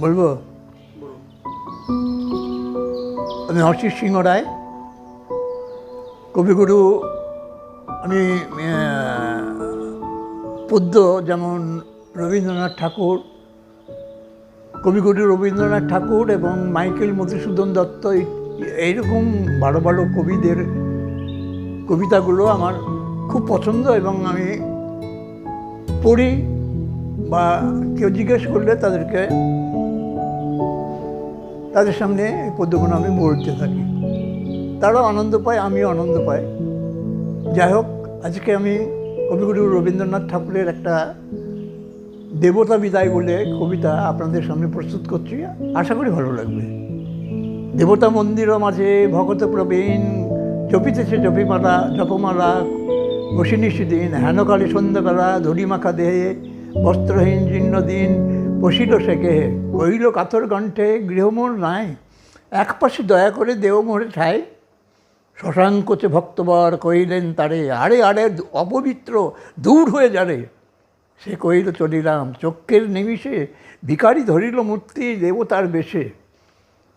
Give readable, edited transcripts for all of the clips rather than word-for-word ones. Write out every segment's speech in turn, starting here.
বলবো? আমি অসিত সিংহ রায়, কবিগুরু। আমি পদ্য যেমন রবীন্দ্রনাথ ঠাকুর, কবিগুরু রবীন্দ্রনাথ ঠাকুর এবং মাইকেল মধুসূদন দত্ত, এইরকম ভালো ভালো কবিদের কবিতাগুলো আমার খুব পছন্দ এবং আমি পড়ি বা কেউ জিজ্ঞেস করলে তাদের সামনে এই পদ্যগুলো আমি বলতে থাকি। তারাও আনন্দ পায়, আমিও আনন্দ পাই। যাই হোক, আজকে আমি কবিগুরু রবীন্দ্রনাথ ঠাকুরের একটা দেবতা বিদায় বলে কবিতা আপনাদের সামনে প্রস্তুত করছি। আশা করি ভালো লাগবে। দেবতা মন্দির মাঝে ভগত প্রবীণ, জপিতেছে জপমালা বসিনিশি দিন, হেনকালী সন্ধ্যাবেলা ধরি মাখা দেহে, বস্ত্রহীন জীর্ণ দিন বসিল সেকে, কহিল কাতর কণ্ঠে গৃহমোর নাই, এক পাশে দয়া করে দেও মোরে ঠাই। শশাঙ্কচে ভক্তবর কহিলেন তারে, আরে আরে অপবিত্র, দূর হয়ে যারে। সে কহিল চলিলাম, চক্ষের নিমিষে ভিখারি ধরিল মূর্তি দেবতার বেশে।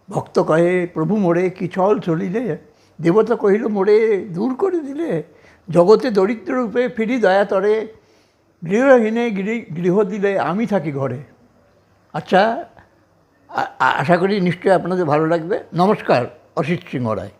ভক্ত কহে প্রভু মোরে কি ছল চলিলে, দেবতা কহিল মোরে দূর করে দিলে। জগতে দরিদ্র রূপে ফিরি দয়া তরে, গৃহহীনে গৃহ দিলে আমি থাকি ঘরে। আচ্ছা, আশা করি নিশ্চয়ই আপনাদের ভালো লাগবে। নমস্কার, অসিত সিংহ রায়।